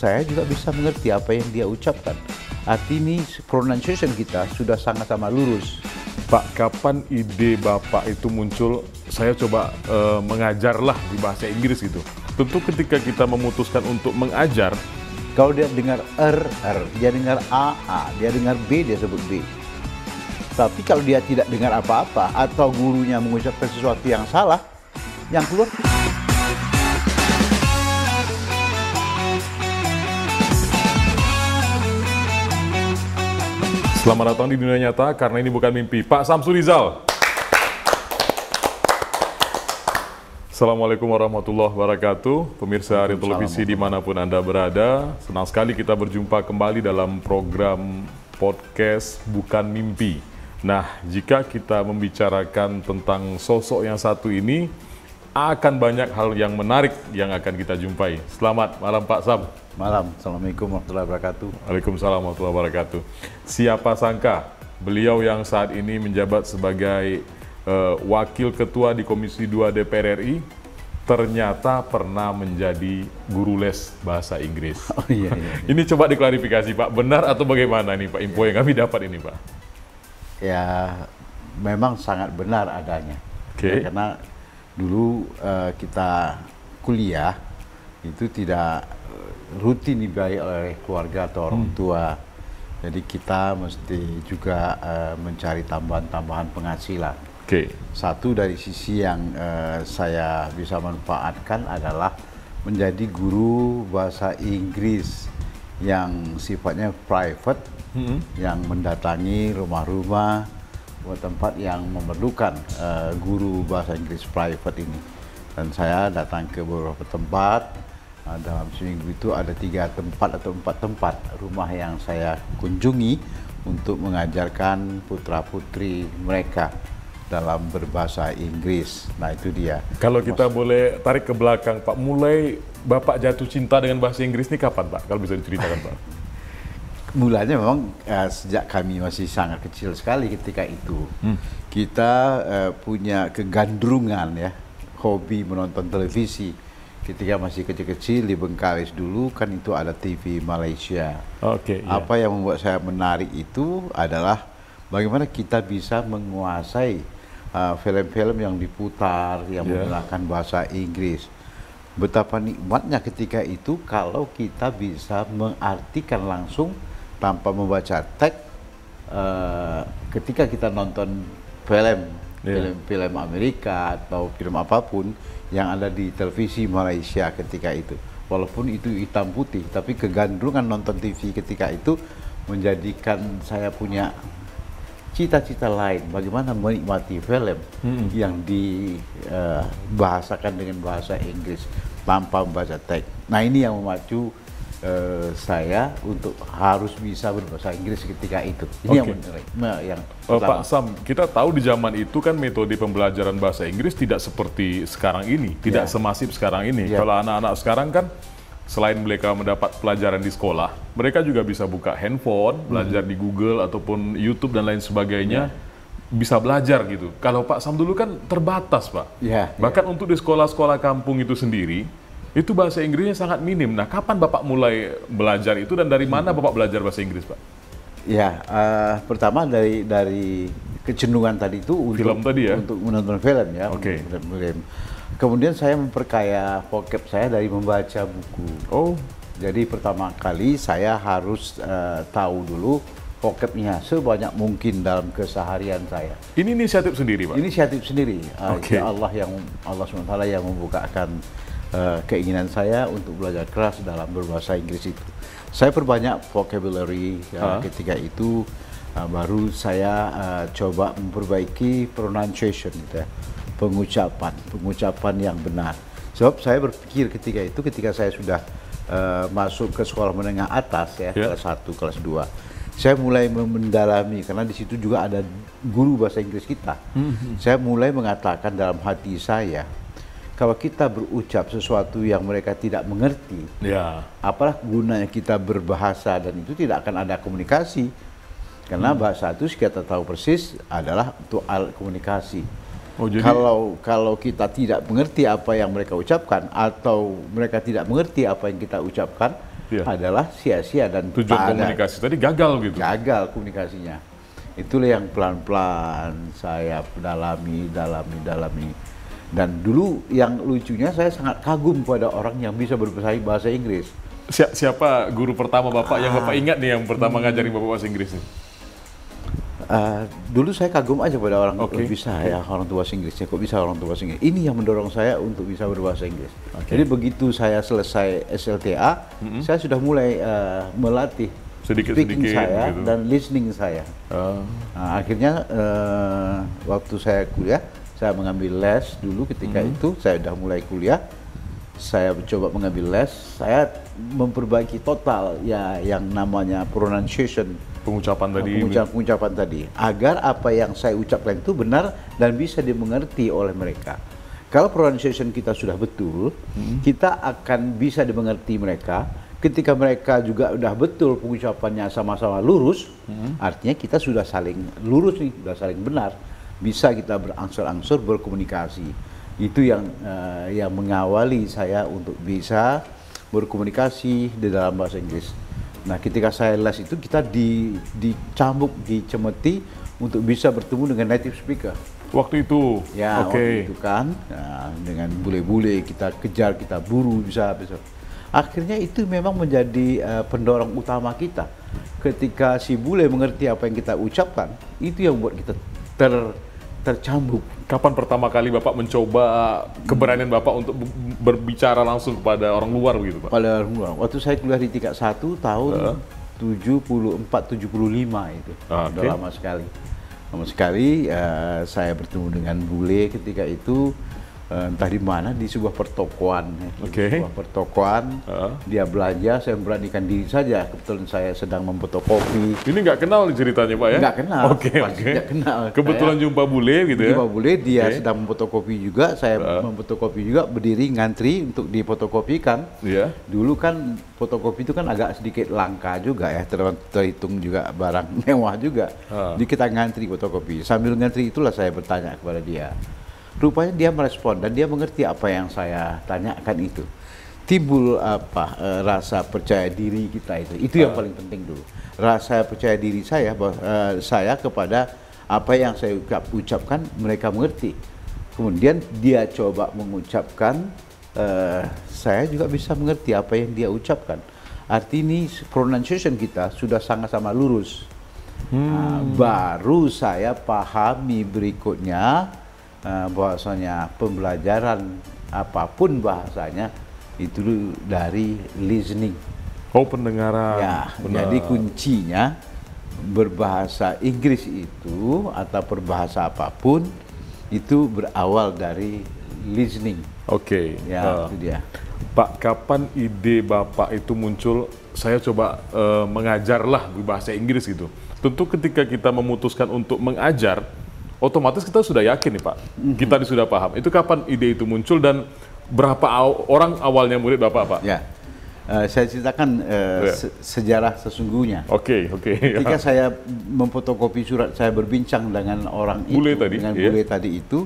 Saya juga bisa mengerti apa yang dia ucapkan. Arti ini pronunciation kita sudah sangat-sangat lurus. Pak, kapan ide Bapak itu muncul, saya coba mengajarlah di bahasa Inggris gitu. Tentu ketika kita memutuskan untuk mengajar, kalau dia dengar R, dia dengar A, dia dengar B, dia sebut B. Tapi kalau dia tidak dengar apa-apa, atau gurunya mengucapkan sesuatu yang salah, yang keluar... Selamat datang di dunia nyata, karena ini bukan mimpi. Pak Samsul Rizal. Assalamualaikum warahmatullahi wabarakatuh. Pemirsa Harian Televisi dimanapun Anda berada. Senang sekali kita berjumpa kembali dalam program podcast Bukan Mimpi. Nah, jika kita membicarakan tentang sosok yang satu ini, akan banyak hal yang menarik yang akan kita jumpai. Selamat malam Pak Sam. Malam, Assalamualaikum warahmatullahi wabarakatuh. Waalaikumsalam warahmatullahi wabarakatuh. Siapa sangka beliau yang saat ini menjabat sebagai Wakil Ketua di Komisi 2 DPR RI ternyata pernah menjadi guru les bahasa Inggris. Oh iya. Ini coba diklarifikasi Pak, benar atau bagaimana nih Pak info yang kami dapat ini Pak? Ya, memang sangat benar adanya. Oke. Ya, karena dulu kita kuliah itu tidak rutin dibiayai oleh keluarga atau orang tua. Jadi kita mesti juga mencari tambahan-tambahan penghasilan. Oke. Satu dari sisi yang saya bisa manfaatkan adalah menjadi guru bahasa Inggris yang sifatnya private, yang mendatangi rumah-rumah buat tempat yang memerlukan guru bahasa Inggris private ini. Dan saya datang ke beberapa tempat. Dalam seminggu itu ada 3 tempat atau 4 tempat rumah yang saya kunjungi untuk mengajarkan putra-putri mereka dalam berbahasa Inggris. Nah itu dia. Kalau kita boleh tarik ke belakang Pak, mulai Bapak jatuh cinta dengan bahasa Inggris ini kapan Pak? Kalau bisa diceritakan Pak. Mulanya memang sejak kami masih sangat kecil sekali ketika itu. Kita punya kegandrungan ya, hobi menonton televisi. Ketika masih kecil-kecil di Bengkalis dulu kan itu ada TV Malaysia. Oke. Apa yang membuat saya menarik itu adalah bagaimana kita bisa menguasai film-film yang diputar yang menggunakan bahasa Inggris. Betapa nikmatnya ketika itu kalau kita bisa mengartikan langsung tanpa membaca teks ketika kita nonton film Amerika atau film apapun yang ada di televisi Malaysia ketika itu. Walaupun itu hitam putih, tapi kegandrungan nonton TV ketika itu menjadikan saya punya cita-cita lain. Bagaimana menikmati film yang dibahasakan dengan bahasa Inggris tanpa membaca teks. Nah ini yang memacu saya untuk harus bisa berbahasa Inggris ketika itu. Ini yang Pak Sam, kita tahu di zaman itu kan metode pembelajaran bahasa Inggris tidak seperti sekarang ini, tidak semasif sekarang ini. Kalau anak-anak sekarang kan selain mereka mendapat pelajaran di sekolah, mereka juga bisa buka handphone, belajar di Google ataupun YouTube dan lain sebagainya, bisa belajar gitu. Kalau Pak Sam dulu kan terbatas Pak. Bahkan untuk di sekolah-sekolah kampung itu sendiri, itu bahasa Inggrisnya sangat minim. Nah, kapan Bapak mulai belajar itu dan dari mana Bapak belajar bahasa Inggris, Pak? Ya, pertama dari kecenderungan tadi itu untuk menonton film ya. Oke. Kemudian saya memperkaya vocab saya dari membaca buku. Oh. Jadi pertama kali saya harus tahu dulu vocabnya sebanyak mungkin dalam keseharian saya. Ini inisiatif sendiri, Pak? Inisiatif sendiri. Oke. Allah SWT yang membukakan keinginan saya untuk belajar keras dalam berbahasa Inggris itu. Saya perbanyak vocabulary ketika itu, Nah, baru saya coba memperbaiki pronunciation gitu ya, pengucapan yang benar. Sebab saya berpikir ketika saya sudah masuk ke sekolah menengah atas ya, kelas 1, kelas 2, saya mulai mendalami karena di situ juga ada guru bahasa Inggris kita. Saya mulai mengatakan dalam hati saya, kalau kita berucap sesuatu yang mereka tidak mengerti, apalah gunanya kita berbahasa, dan itu tidak akan ada komunikasi. Karena bahasa itu kita tahu persis adalah untuk alat komunikasi. Oh, jadi kalau kita tidak mengerti apa yang mereka ucapkan atau mereka tidak mengerti apa yang kita ucapkan, adalah sia-sia dan tujuan komunikasi tadi gagal gitu. Gagal komunikasinya. Itulah yang pelan-pelan saya dalami. Dan dulu yang lucunya saya sangat kagum pada orang yang bisa berbahasa Inggris. Siapa guru pertama Bapak yang Bapak ingat nih yang pertama ngajarin Bapak bahasa Inggris nih? Dulu saya kagum aja pada orang bisa ya, orang tua bahasa Inggrisnya, kok bisa orang tua bahasa Inggris. Ini yang mendorong saya untuk bisa berbahasa Inggris. Jadi begitu saya selesai SLTA, saya sudah mulai melatih speaking saya gitu, dan listening saya. Nah, akhirnya waktu saya kuliah, saya mengambil les dulu ketika itu, saya sudah mulai kuliah. Saya coba mengambil les, saya memperbaiki total ya yang namanya pronunciation, pengucapan tadi, agar apa yang saya ucapkan itu benar dan bisa dimengerti oleh mereka. Kalau pronunciation kita sudah betul, kita akan bisa dimengerti mereka. Ketika mereka juga udah betul pengucapannya sama-sama lurus, artinya kita sudah saling lurus nih, sudah saling benar, bisa kita berangsur-angsur berkomunikasi. Itu yang mengawali saya untuk bisa berkomunikasi di dalam bahasa Inggris. Nah, ketika saya les itu kita dicambuk, dicemeti untuk bisa bertemu dengan native speaker. Waktu itu? Ya, waktu itu kan. Nah, dengan bule-bule kita kejar, kita buru, bisa. Akhirnya itu memang menjadi pendorong utama kita. Ketika si bule mengerti apa yang kita ucapkan, itu yang membuat kita tercambuk. Kapan pertama kali Bapak mencoba keberanian Bapak untuk berbicara langsung kepada orang luar begitu Pak? Pada orang luar. Waktu saya kuliah di tingkat 1 tahun 74-75 itu. Udah lama sekali. Lama sekali saya bertemu dengan bule ketika itu, entah di mana, di sebuah pertokoan. Sebuah pertokoan, dia belanja, saya memberanikan diri saja. Kebetulan saya sedang memfotokopi. Ini nggak kenal ceritanya Pak ya? Nggak kenal. Nggak kenal. Kebetulan jumpa bule gitu ya? Jumpa bule, dia sedang memfotokopi juga, saya memfotokopi juga, berdiri ngantri untuk difotokopikan. Dulu kan fotokopi itu kan agak sedikit langka juga ya, terhitung juga barang mewah juga. Jadi kita ngantri fotokopi. Sambil ngantri itulah saya bertanya kepada dia. Rupanya dia merespon dan dia mengerti apa yang saya tanyakan itu. Timbul rasa percaya diri kita itu yang paling penting dulu. Rasa percaya diri saya bahwa saya kepada apa yang saya ucapkan mereka mengerti. Kemudian dia coba mengucapkan, saya juga bisa mengerti apa yang dia ucapkan. Arti ini pronunciation kita sudah sama-sama lurus. Baru saya pahami berikutnya, bahwasanya pembelajaran apapun bahasanya itu dari listening. Pendengaran. Ya, jadi kuncinya berbahasa Inggris itu atau berbahasa apapun itu berawal dari listening. Ya, itu dia. Pak, kapan ide Bapak itu muncul, saya coba mengajarlah bahasa Inggris gitu? Tentu ketika kita memutuskan untuk mengajar, otomatis kita sudah yakin nih Pak, kita sudah paham. Itu kapan ide itu muncul dan berapa orang awalnya murid Bapak Pak? Ya, saya ceritakan sejarah sesungguhnya. Ketika saya memfotokopi surat, saya berbincang dengan orang bule itu, dengan bule tadi itu,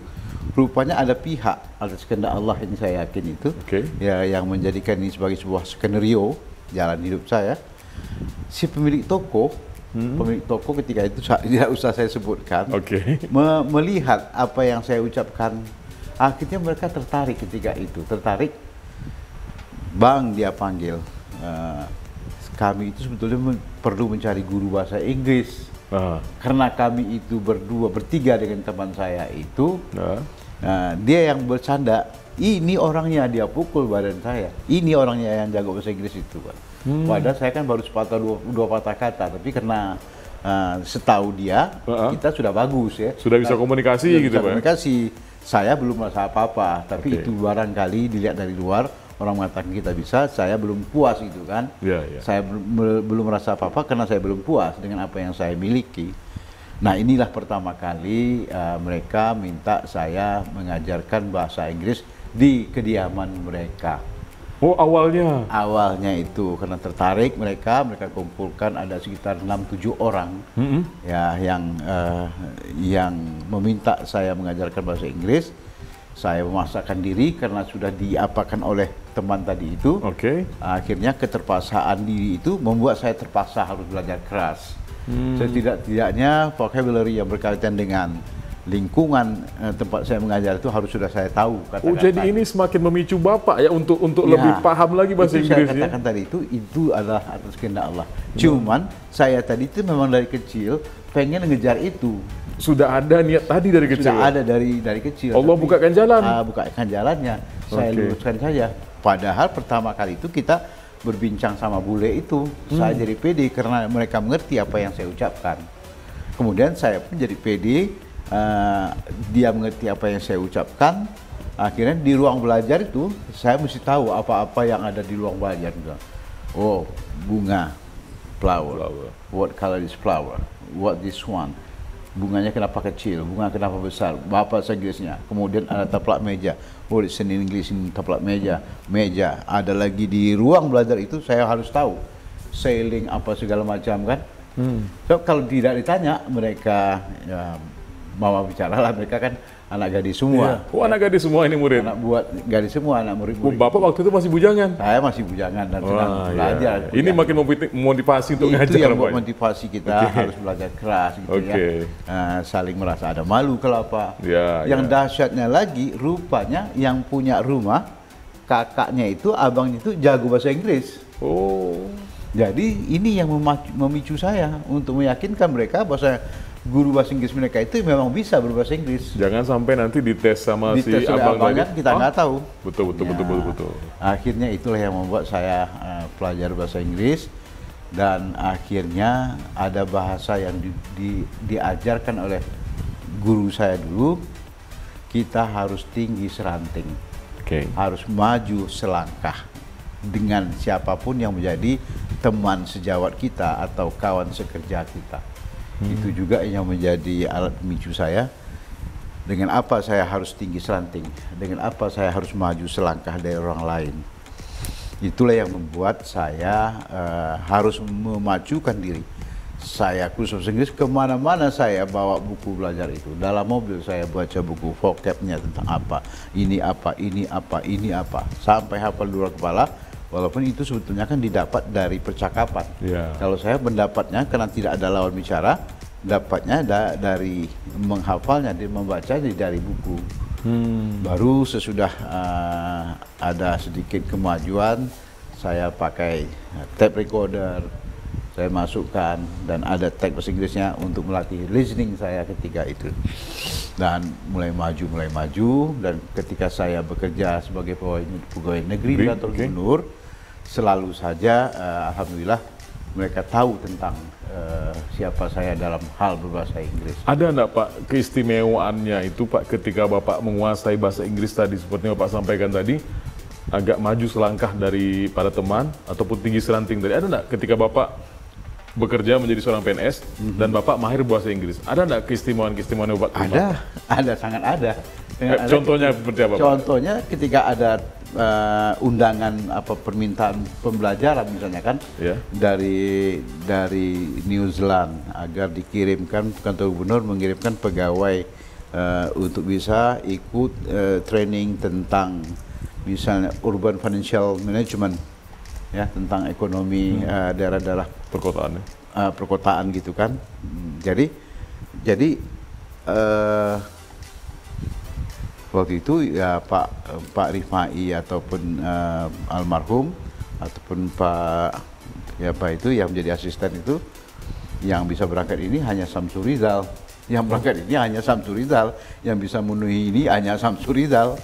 rupanya ada pihak atas kehendak Allah ini saya yakin itu, ya, yang menjadikan ini sebagai sebuah skenario jalan hidup saya. Si pemilik toko ketika itu tidak usah saya sebutkan, melihat apa yang saya ucapkan, akhirnya mereka tertarik ketika itu, Bang, dia panggil, kami itu sebetulnya perlu mencari guru bahasa Inggris, karena kami itu bertiga dengan teman saya itu, dia yang bercanda, ini orangnya dia pukul badan saya, ini orangnya yang jago bahasa Inggris itu Pak. Padahal saya kan baru sepatah dua patah kata, tapi karena setahu dia kita sudah bagus ya. Sudah bisa komunikasi sudah gitu bisa Pak? Komunikasi. Saya belum merasa apa-apa, tapi itu barangkali dilihat dari luar orang mengatakan kita bisa, saya belum puas gitu kan. Saya belum merasa apa-apa karena saya belum puas dengan apa yang saya miliki. Nah inilah pertama kali mereka minta saya mengajarkan bahasa Inggris di kediaman mereka. Oh awalnya? Awalnya itu karena tertarik mereka kumpulkan ada sekitar 6-7 orang ya yang meminta saya mengajarkan bahasa Inggris. Saya memaksakan diri karena sudah diapakan oleh teman tadi itu. Akhirnya keterpaksaan diri itu membuat saya terpaksa harus belajar keras. Setidak-tidaknya vocabulary yang berkaitan dengan lingkungan tempat saya mengajar itu harus sudah saya tahu. Oh jadi ini semakin memicu Bapak ya untuk lebih paham lagi bahasa Inggris. Saya katakan tadi itu adalah atas kehendak Allah. Cuman saya tadi itu memang dari kecil pengen ngejar itu. Sudah ada niat tadi dari kecil? Sudah ada dari kecil. Allah bukakan jalan? Bukakan jalannya, saya luruskan saja. Padahal pertama kali itu kita berbincang sama bule itu, saya jadi pede karena mereka mengerti apa yang saya ucapkan. Kemudian saya pun jadi pede, dia mengerti apa yang saya ucapkan. Akhirnya di ruang belajar itu saya mesti tahu apa-apa yang ada di ruang belajar. Oh, bunga, flower. What color is flower? What this one? Bunganya kenapa kecil? Bunga kenapa besar? Bahasa Inggrisnya. Kemudian ada taplak meja. Oh, di sini Inggris ini taplak meja. Meja. Ada lagi di ruang belajar itu saya harus tahu. Sailing apa segala macam kan. So, kalau tidak ditanya mereka ya, mau bicara lah, mereka kan anak gadis semua. Oh anak gadis semua ini murid? Anak buat gadis semua, anak murid. Bapak waktu itu masih bujangan? Saya masih bujangan dan sedang belajar. Ini makin memotivasi untuk ngajar. Itu yang buat motivasi kita harus belajar keras gitu ya. Saling merasa ada malu kelapa. Yang dahsyatnya lagi, rupanya yang punya rumah, kakaknya itu, abangnya itu jago bahasa Inggris. Jadi ini yang memicu saya untuk meyakinkan mereka bahwa guru bahasa Inggris mereka itu memang bisa berbahasa Inggris. Jangan sampai nanti dites sama si abang tadi. Kita nggak tahu. Betul. Akhirnya itulah yang membuat saya pelajar bahasa Inggris, dan akhirnya ada bahasa yang diajarkan oleh guru saya dulu. Kita harus tinggi seranting, harus maju selangkah dengan siapapun yang menjadi teman sejawat kita atau kawan sekerja kita. Itu juga yang menjadi alat pemicu saya. Dengan apa saya harus tinggi seranting, dengan apa saya harus maju selangkah dari orang lain. Itulah yang membuat saya harus memajukan diri. Saya kursus bahasa Inggris kemana-mana saya bawa buku belajar itu. Dalam mobil saya baca buku vocabnya tentang apa, ini apa, ini apa, ini apa, sampai hafal di luar kepala. Walaupun itu sebetulnya kan didapat dari percakapan. Kalau saya mendapatnya karena tidak ada lawan bicara, dapatnya dari menghafalnya, membacanya dari buku. Baru sesudah ada sedikit kemajuan, saya pakai tape recorder, saya masukkan, dan ada tag bahasa Inggrisnya untuk melatih listening saya ketika itu. Dan mulai maju, dan ketika saya bekerja sebagai pegawai negeri di kantor gubernur, selalu saja alhamdulillah mereka tahu tentang siapa saya dalam hal berbahasa Inggris. Ada enggak Pak keistimewaannya itu Pak ketika Bapak menguasai bahasa Inggris tadi seperti yang Bapak sampaikan tadi, agak maju selangkah dari para teman ataupun tinggi seranting tadi, ada enggak ketika Bapak bekerja menjadi seorang PNS dan Bapak mahir bahasa Inggris, ada enggak keistimewaan Bapak? Ada, sangat ada. Contohnya seperti apa Pak? Contohnya ketika ada undangan permintaan pembelajaran misalnya kan, dari New Zealand agar dikirimkan, kantor gubernur mengirimkan pegawai untuk bisa ikut training tentang misalnya urban financial management, ya, tentang ekonomi daerah-daerah perkotaan gitu kan. Jadi waktu itu ya Pak Rifai ataupun almarhum ataupun Pak itu yang menjadi asisten itu, yang bisa berangkat ini hanya Samsul Rizal, yang berangkat ini hanya Samsul Rizal, yang bisa memenuhi ini hanya Samsul Rizal.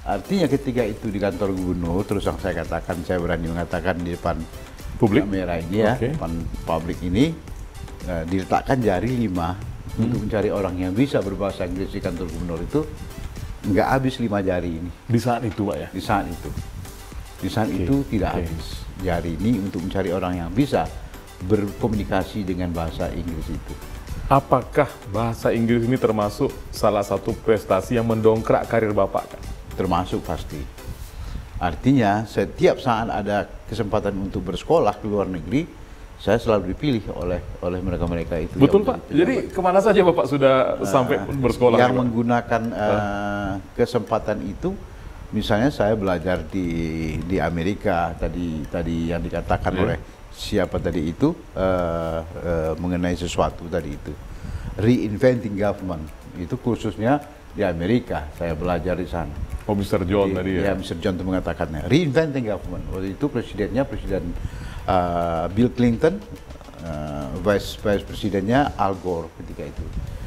Artinya ketika itu di kantor gubernur, terus yang saya katakan, saya berani mengatakan di depan publik merah ini, ya, depan publik ini, diletakkan jari 5 untuk mencari orang yang bisa berbahasa Inggris di kantor gubernur itu nggak habis 5 jari ini. Di saat itu, Pak ya? Di saat itu. Di saat itu tidak habis jari ini untuk mencari orang yang bisa berkomunikasi dengan bahasa Inggris itu. Apakah bahasa Inggris ini termasuk salah satu prestasi yang mendongkrak karir Bapak, kan? Termasuk pasti. Artinya setiap saat ada kesempatan untuk bersekolah ke luar negeri, saya selalu dipilih oleh mereka-mereka itu. Betul, Pak. Jadi kemana saja Bapak sudah sampai bersekolah? Yang Pak? menggunakan kesempatan itu, misalnya saya belajar di Amerika tadi yang dikatakan oleh siapa tadi itu mengenai sesuatu tadi itu, reinventing government, itu khususnya di Amerika saya belajar di sana. Oh, Mr. John tadi ya? Ya, Mr. John itu mengatakannya reinventing government. Waktu itu presidennya Presiden Bill Clinton, vice presidennya Al Gore ketika itu.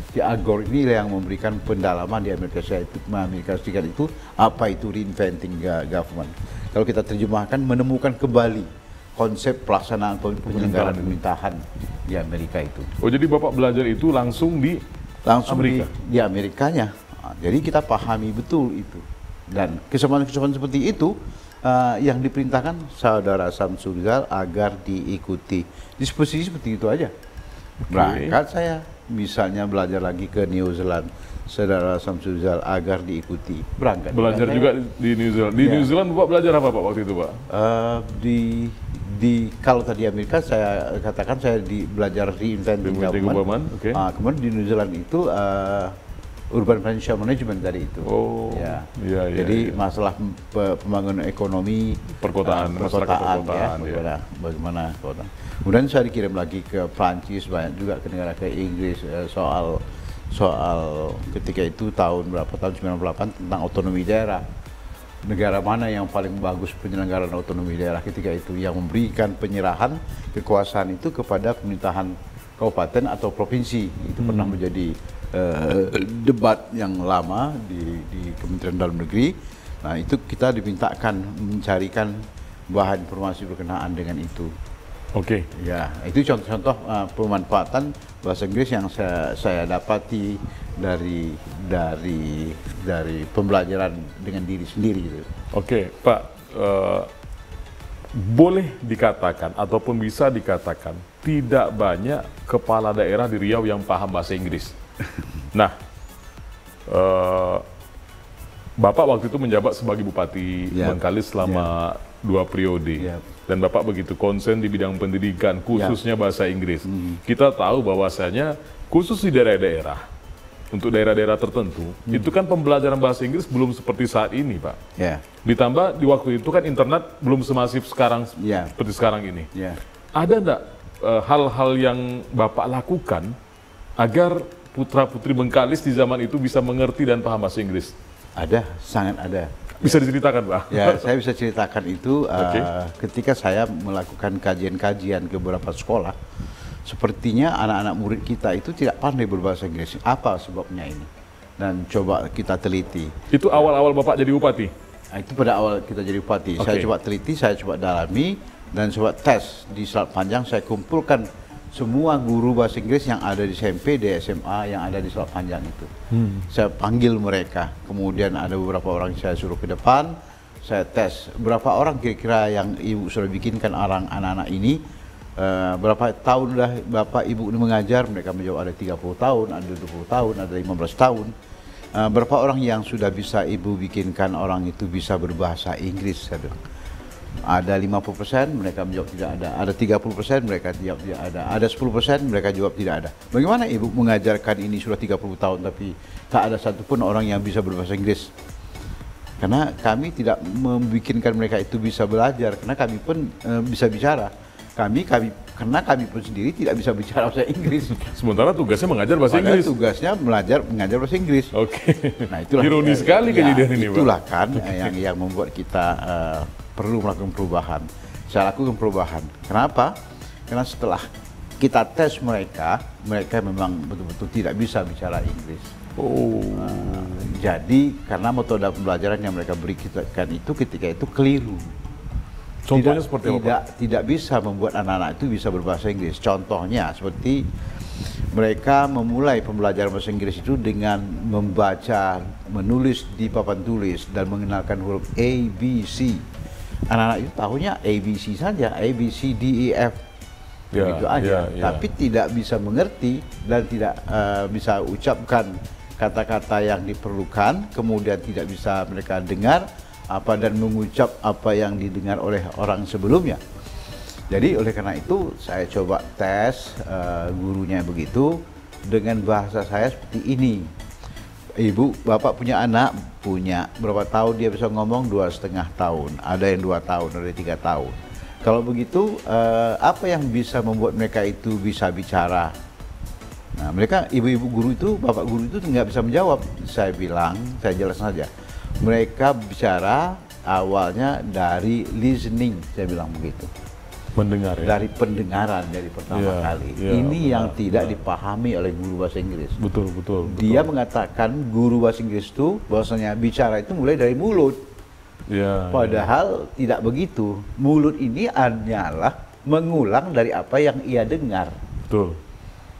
Si Al Gore ini yang memberikan pendalaman di Amerika Serikat itu apa itu reinventing government. Kalau kita terjemahkan, menemukan kembali konsep pelaksanaan penyelenggaraan pemerintahan di Amerika itu. Oh, jadi Bapak belajar itu langsung di Amerika? Di Amerikanya. Jadi kita pahami betul itu. Dan kesempatan-kesempatan seperti itu yang diperintahkan saudara Samsudal agar diikuti. Diskusi seperti itu aja. Berangkat saya, misalnya belajar lagi ke New Zealand, saudara Samsudal agar diikuti. Berangkat. Belajar juga di New Zealand. Di New Zealand Bapak belajar apa Pak waktu itu, Pak? Kalau tadi Amerika saya katakan saya belajar reinventing government. Okay. Kemudian di New Zealand itu urban financial management tadi itu. Oh, jadi masalah pembangunan ekonomi perkotaan ya, bagaimana kota. Kemudian saya dikirim lagi ke Prancis, banyak juga ke negara ke Inggris soal ketika itu tahun 98 tentang otonomi daerah. Negara mana yang paling bagus penyelenggaraan otonomi daerah ketika itu, yang memberikan penyerahan kekuasaan itu kepada pemerintahan kabupaten atau provinsi. Itu pernah menjadi debat yang lama di Kementerian Dalam Negeri. Nah, itu kita dimintakan mencarikan bahan informasi berkenaan dengan itu. Oke. Ya, itu contoh-contoh pemanfaatan bahasa Inggris yang saya dapati dari pembelajaran dengan diri sendiri gitu. Oke, Pak, boleh dikatakan ataupun bisa dikatakan tidak banyak kepala daerah di Riau yang paham bahasa Inggris. Nah, Bapak waktu itu menjabat sebagai Bupati Bengkalis selama 2 periode. Dan Bapak begitu konsen di bidang pendidikan, khususnya bahasa Inggris. Kita tahu bahwasanya khusus di daerah-daerah, untuk daerah-daerah tertentu, itu kan pembelajaran bahasa Inggris belum seperti saat ini, Pak. Ditambah di waktu itu kan internet belum semasif sekarang seperti sekarang ini. Ada enggak hal-hal yang Bapak lakukan agar putra-putri Bengkalis di zaman itu bisa mengerti dan paham bahasa Inggris? Ada, sangat ada. Bisa diceritakan, Pak? Ya, saya bisa ceritakan itu ketika saya melakukan kajian-kajian ke beberapa sekolah. Sepertinya anak-anak murid kita itu tidak pandai berbahasa Inggris. Apa sebabnya ini? Dan coba kita teliti. Itu awal-awal Bapak jadi bupati? Nah, itu pada awal kita jadi bupati. Saya coba teliti, saya coba dalami, dan coba tes di Selat Panjang. Saya kumpulkan semua guru bahasa Inggris yang ada di SMP, di SMA yang ada di Selat Panjang itu. Saya panggil mereka, kemudian ada beberapa orang saya suruh ke depan, saya tes berapa orang kira-kira yang ibu sudah bikinkan orang anak-anak ini, berapa tahun dah bapak ibu ini mengajar. Mereka menjawab ada 30 tahun, ada 20 tahun, ada 15 tahun. Berapa orang yang sudah bisa ibu bikinkan orang itu bisa berbahasa Inggris, saya bilang. Ada 50%, mereka menjawab tidak ada. Ada 30%, mereka jawab tidak ada. Ada 10%, mereka jawab tidak ada. Bagaimana ibu mengajarkan ini sudah 30 tahun tapi tak ada satupun orang yang bisa berbahasa Inggris? Karena kami tidak membikinkan mereka itu bisa belajar, karena kami pun bisa bicara. Karena kami pun sendiri tidak bisa bicara bahasa Inggris. Sementara tugasnya mengajar bahasa Inggris. Tugasnya mengajar bahasa Inggris. Oke. Nah, itulah ironis sekali kejadian ini, Pak. Itulah kan yang membuat kita perlu melakukan perubahan. Saya lakukan perubahan. Kenapa? Karena setelah kita tes mereka memang betul-betul tidak bisa bicara Inggris. Jadi karena metode pembelajaran yang mereka berikan itu ketika itu keliru. Contohnya seperti apa? Tidak bisa membuat anak-anak itu bisa berbahasa Inggris. Contohnya seperti mereka memulai pembelajaran bahasa Inggris itu dengan membaca, menulis di papan tulis dan mengenalkan huruf A, B, C. Anak-anak itu tahunya A, B, C saja, A, B, C, D, E, F. Begitu aja. Tapi tidak bisa mengerti dan tidak bisa ucapkan kata-kata yang diperlukan, kemudian tidak bisa mereka dengar dan mengucap apa yang didengar oleh orang sebelumnya. Jadi oleh karena itu saya coba tes gurunya begitu dengan bahasa saya seperti ini. Ibu, bapak punya anak, punya berapa tahun dia bisa ngomong? 2,5 tahun. Ada yang 2 tahun, ada yang 3 tahun. Kalau begitu, apa yang bisa membuat mereka itu bisa bicara? Nah, mereka ibu-ibu guru itu, bapak guru itu nggak bisa menjawab. Saya bilang, saya jelas saja. Mereka bicara awalnya dari listening, saya bilang begitu. Mendengar ya? Dari pendengaran dari pertama kali. Ini yang tidak dipahami oleh guru bahasa Inggris. Betul. Dia mengatakan guru bahasa Inggris itu bahwasanya bicara itu mulai dari mulut. Padahal tidak begitu. Mulut ini hanyalah mengulang dari apa yang ia dengar. Betul.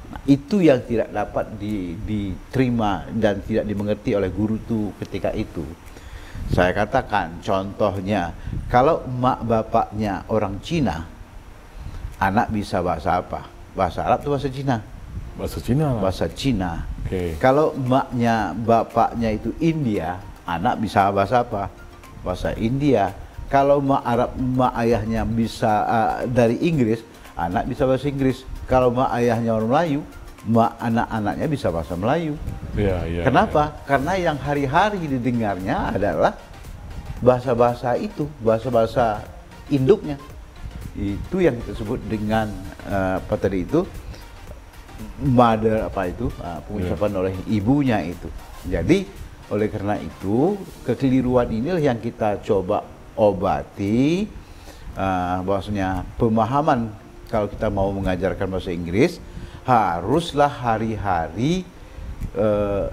Nah, itu yang tidak dapat diterima dan tidak dimengerti oleh guru itu ketika itu. Saya katakan contohnya, kalau emak bapaknya orang Cina, anak bisa bahasa apa? Bahasa Arab atau bahasa Cina? Bahasa Cina. Bahasa Cina. Okay. Kalau emaknya bapaknya itu India, anak bisa bahasa apa? Bahasa India. Kalau emak Arab, emak ayahnya bisa dari Inggris, anak bisa bahasa Inggris. Kalau emak ayahnya orang Melayu, emak anak-anaknya bisa bahasa Melayu. Kenapa? Karena yang hari-hari didengarnya adalah bahasa-bahasa itu, bahasa-bahasa induknya. Itu yang kita sebut dengan apa tadi itu, mother pengucapan oleh ibunya itu. Jadi oleh karena itu kekeliruan inilah yang kita coba obati, bahwasanya pemahaman kalau kita mau mengajarkan bahasa Inggris haruslah hari-hari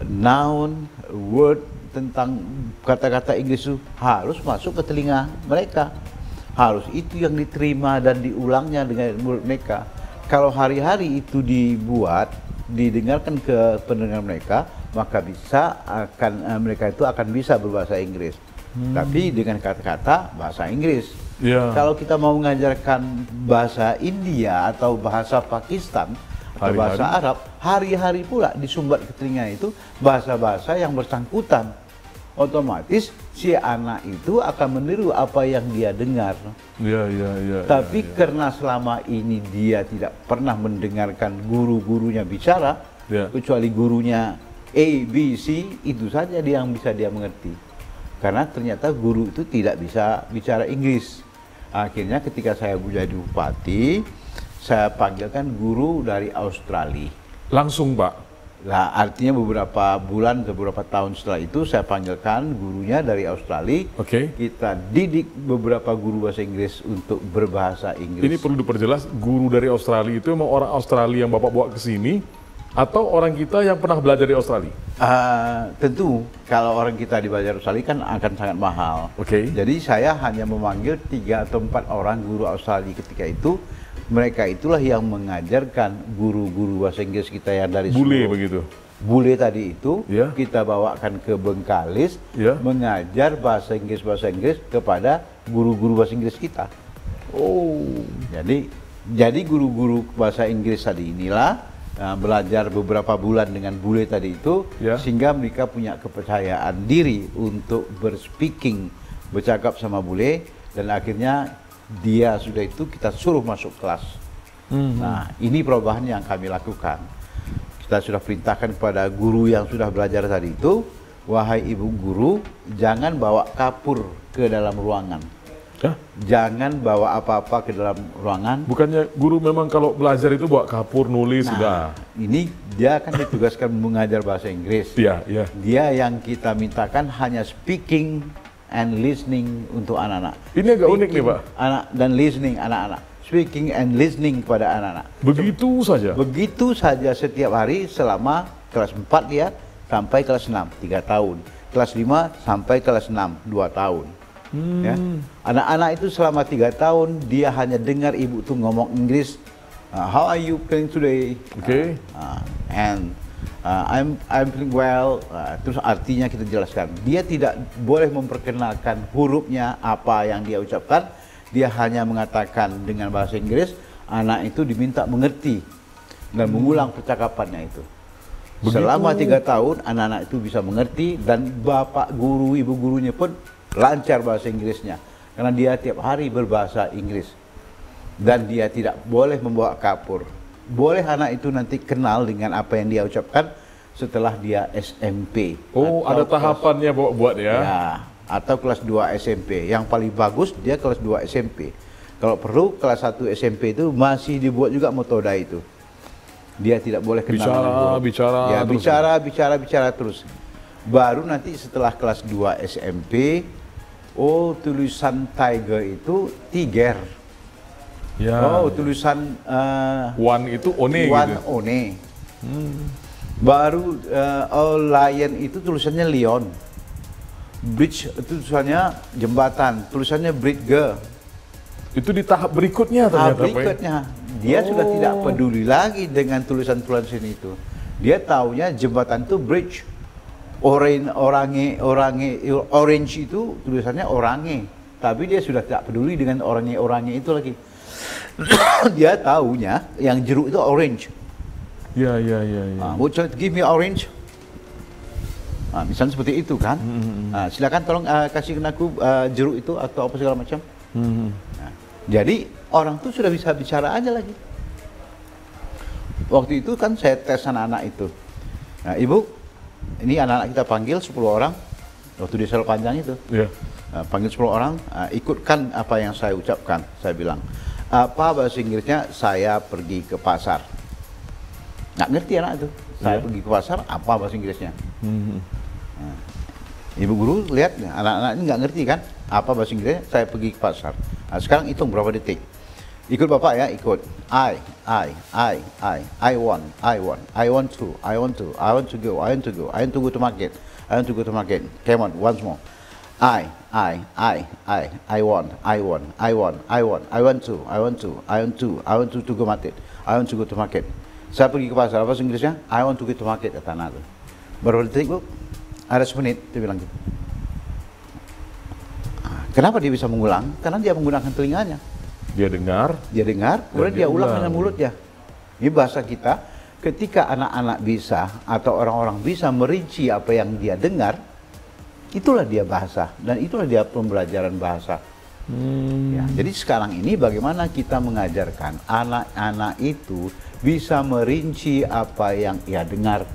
noun, word tentang kata-kata Inggris itu harus masuk ke telinga mereka. Harus itu yang diterima dan diulangnya dengan mulut mereka. Kalau hari-hari itu didengarkan ke pendengar mereka, maka mereka itu akan bisa berbahasa Inggris. Tapi dengan kata-kata bahasa Inggris. Kalau kita mau mengajarkan bahasa India atau bahasa Pakistan atau bahasa Arab, hari-hari pula disumbat ke telinga itu bahasa-bahasa yang bersangkutan. Otomatis si anak itu akan meniru apa yang dia dengar. Tapi karena selama ini dia tidak pernah mendengarkan guru-gurunya bicara, kecuali gurunya A, B, C, itu saja yang bisa dia mengerti. Karena ternyata guru itu tidak bisa bicara Inggris. Akhirnya ketika saya menjadi bupati, saya panggilkan guru dari Australia. Langsung, Pak? Nah, artinya beberapa bulan, beberapa tahun setelah itu saya panggilkan gurunya dari Australia. Kita didik beberapa guru bahasa Inggris untuk berbahasa Inggris. Ini perlu diperjelas, guru dari Australia itu memang orang Australia yang Bapak bawa ke sini atau orang kita yang pernah belajar di Australia? Tentu kalau orang kita di belajar Australia kan akan sangat mahal. Jadi saya hanya memanggil 3 atau 4 orang guru Australia ketika itu. Mereka itulah yang mengajarkan guru-guru bahasa Inggris kita yang dari bule begitu. Bule tadi itu kita bawakan ke Bengkalis, mengajar bahasa Inggris kepada guru-guru bahasa Inggris kita. Jadi guru-guru bahasa Inggris tadi inilah belajar beberapa bulan dengan bule tadi itu, sehingga mereka punya kepercayaan diri untuk berspeaking, bercakap sama bule, dan akhirnya dia sudah itu kita suruh masuk kelas. Nah, ini perubahan yang kami lakukan. Kita sudah perintahkan kepada guru yang sudah belajar tadi itu, wahai ibu guru, jangan bawa kapur ke dalam ruangan. Jangan bawa apa-apa ke dalam ruangan. Bukannya guru memang kalau belajar itu bawa kapur, nulis, sudah. Ini dia kan ditugaskan mengajar bahasa Inggris. Dia yang kita mintakan hanya speaking and listening untuk anak-anak. Ini agak unik nih, Pak. Anak dan listening anak-anak. Speaking and listening kepada anak-anak. Begitu saja? Begitu saja setiap hari selama kelas 4 ya, sampai kelas 6, 3 tahun. Kelas 5 sampai kelas 6, 2 tahun. Ya. Anak-anak itu selama 3 tahun dia hanya dengar ibu tuh ngomong Inggris. How are you feeling today? Oke. I'm feeling well. Terus artinya kita jelaskan. Dia tidak boleh memperkenalkan hurufnya apa yang dia ucapkan. Dia hanya mengatakan dengan bahasa Inggris. Anak itu diminta mengerti dan mengulang percakapannya itu. Begitu. Selama 3 tahun anak-anak itu bisa mengerti dan bapak guru, ibu gurunya pun lancar bahasa Inggrisnya karena dia tiap hari berbahasa Inggris dan dia tidak boleh membawa kapur. Boleh anak itu nanti kenal dengan apa yang dia ucapkan setelah dia SMP. Oh, ada tahapannya buat ya? Ya, atau kelas 2 SMP. Yang paling bagus dia kelas 2 SMP. Kalau perlu kelas 1 SMP itu masih dibuat juga metoda itu. Dia tidak boleh kenal bicara terus. Baru nanti setelah kelas 2 SMP, oh tulisan tiger itu tiger. Ya. Oh tulisan one itu one one gitu. One. Baru oh lion itu tulisannya lion. Bridge itu tulisannya jembatan, tulisannya bridge. Itu di tahap berikutnya ternyata. Berikutnya dia sudah tidak peduli lagi dengan tulisan-tulisan itu. Dia taunya jembatan itu bridge. Orange itu tulisannya orange, tapi dia sudah tidak peduli dengan orange itu lagi. Dia taunya yang jeruk itu orange. Ya. Would you give me orange? Misalnya seperti itu kan. Silakan tolong kasihkan aku jeruk itu atau apa segala macam. Jadi orang tuh sudah bisa bicara aja lagi. Waktu itu kan saya tes anak-anak itu. Nah, Ibu, ini anak-anak kita panggil 10 orang waktu di sel panjang itu. Yeah. Panggil 10 orang, ikutkan apa yang saya ucapkan. Saya bilang, apa bahasa Inggrisnya? Saya pergi ke pasar. Nggak ngerti anak itu. Saya pergi ke pasar, apa bahasa Inggrisnya? Nah, Ibu guru lihat, anak-anak ini nggak ngerti kan? Apa bahasa Inggrisnya? Saya pergi ke pasar. Nah, sekarang hitung berapa detik. Ikut Bapak ya, ikut. I want to go to market. Come on, once more. I want to go to market. Saya pergi ke pasar, apa Inggrisnya? I want to go to market, kata anak itu. Berapa detik, Bu? Ada 10 menit, dia bilang gitu. Kenapa dia bisa mengulang? Karena dia menggunakan telinganya. Dia dengar, kemudian dia ulang dengan mulutnya. Ini bahasa kita, ketika anak-anak bisa atau orang-orang bisa merinci apa yang dia dengar, itulah dia bahasa dan itulah dia pembelajaran bahasa. Ya, jadi sekarang ini bagaimana kita mengajarkan anak-anak itu bisa merinci apa yang ia dengar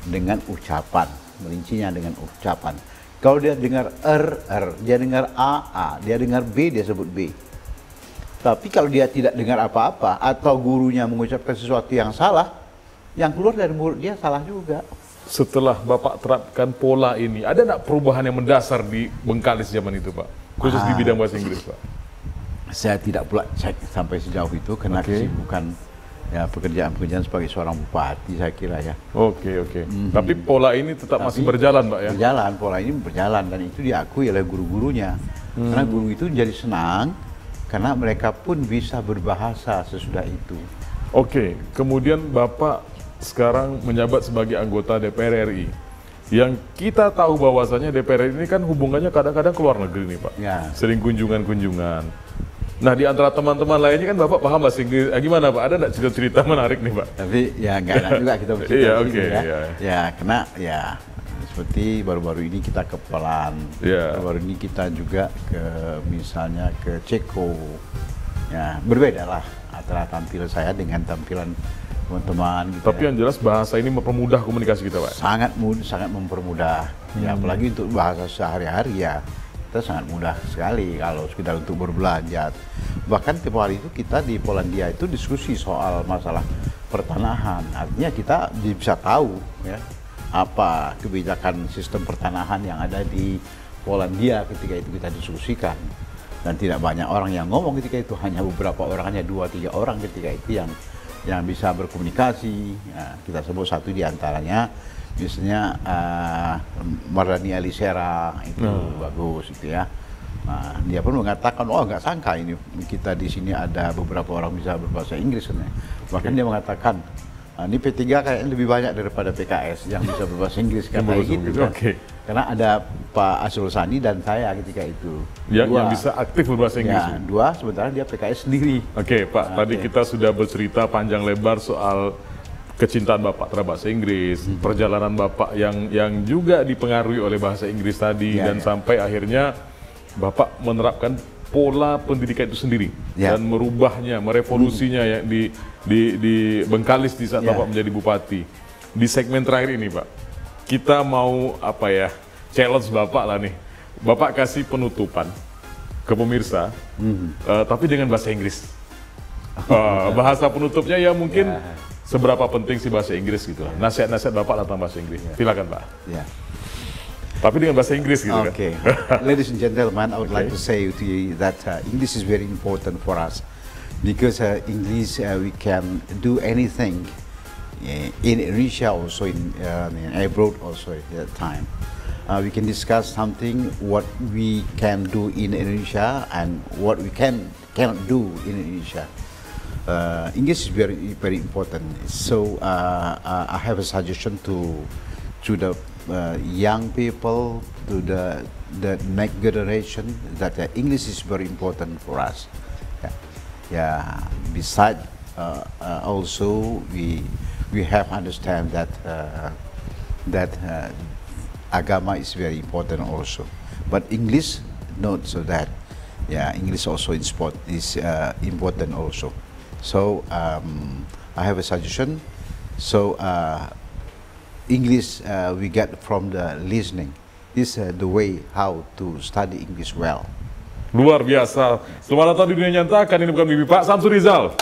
dengan ucapan, merincinya dengan ucapan. Kalau dia dengar dia dengar A, dia dengar B, dia sebut B. Tapi kalau dia tidak dengar apa-apa atau gurunya mengucapkan sesuatu yang salah, yang keluar dari mulut dia salah juga. Setelah Bapak terapkan pola ini, ada nggak perubahan yang mendasar di Bengkalis zaman itu, Pak? Khusus di bidang bahasa Inggris, Pak? Saya tidak pula cek sampai sejauh itu karena kesibukan ya pekerjaan sebagai seorang bupati, saya kira ya. Oke. Tapi pola ini tetap masih berjalan, Pak ya? Berjalan, pola ini berjalan dan itu diakui oleh guru-gurunya. Karena guru itu jadi senang karena mereka pun bisa berbahasa sesudah itu. Oke, kemudian Bapak sekarang menjabat sebagai anggota DPR RI. Yang kita tahu bahwasanya DPR RI ini kan hubungannya kadang-kadang ke luar negeri nih, Pak. Ya. Sering kunjungan-kunjungan. Nah, di antara teman-teman lainnya kan Bapak paham bahasa Inggris. Gimana, Pak? Ada nggak cerita-cerita menarik nih, Pak? Tapi ya nggak enak juga kita bercerita. Iya, oke. Ya, karena ya seperti baru-baru ini kita ke Poland, baru ini kita juga ke misalnya ke Ceko. Ya, berbeda lah antara tampil saya dengan tampilan teman-teman. Gitu. Tapi yang jelas bahasa ini mempermudah komunikasi kita, Pak. Sangat mempermudah. Ya, apalagi untuk bahasa sehari-hari ya. Kita sangat mudah sekali kalau sekedar untuk berbelanja. Bahkan tempoh hari itu kita di Polandia itu diskusi soal masalah pertanahan. Artinya kita bisa tahu ya apa kebijakan sistem pertanahan yang ada di Polandia ketika itu kita diskusikan. Dan tidak banyak orang yang ngomong ketika itu, hanya beberapa orang, hanya 2-3 orang ketika itu yang bisa berkomunikasi. Ya, kita sebut satu di antaranya misalnya Mardani Alisera itu bagus gitu ya. Nah, dia pun mengatakan, oh nggak sangka ini kita di sini ada beberapa orang bisa berbahasa Inggris. Bahkan dia mengatakan, ini P3 kayaknya lebih banyak daripada PKS yang bisa berbahasa Inggris, katanya gitu kan. Karena ada Pak Asrul Sani dan saya ketika itu. Yang bisa aktif berbahasa Inggris. Ya, dua, sementara dia PKS sendiri. Oke, Pak. Tadi kita sudah bercerita panjang lebar soal kecintaan Bapak terhadap bahasa Inggris, perjalanan Bapak yang juga dipengaruhi oleh bahasa Inggris tadi, dan sampai akhirnya Bapak menerapkan pola pendidikan itu sendiri dan merubahnya, merevolusinya yang di Bengkalis di saat Bapak menjadi bupati. Di segmen terakhir ini, Pak, kita mau challenge Bapak lah nih. Bapak kasih penutupan ke pemirsa, tapi dengan bahasa Inggris. Bahasa penutupnya ya mungkin seberapa penting sih bahasa Inggris gitu lah. Nasihat-nasihat Bapak tentang bahasa Inggris. Silakan, Pak. Tapi dengan bahasa Inggris gitu kan. Okay. Ladies and gentlemen, I would like to say to you that English is very important for us because English we can do anything in Indonesia, also in abroad, also at that time. We can discuss something what we can do in Indonesia and what we cannot do in Indonesia. English is very important. So I have a suggestion to the young people, to the next generation, that English is very important for us. Besides, also we have understand that agama is very important also. But English not so that. English also is important also. So I have a suggestion. So English we get from the listening. This is the way how to study English well. Luar biasa. Selamat datang di Dunia Nyata. Kan ini bukan mimpi, Pak Samsul Rizal.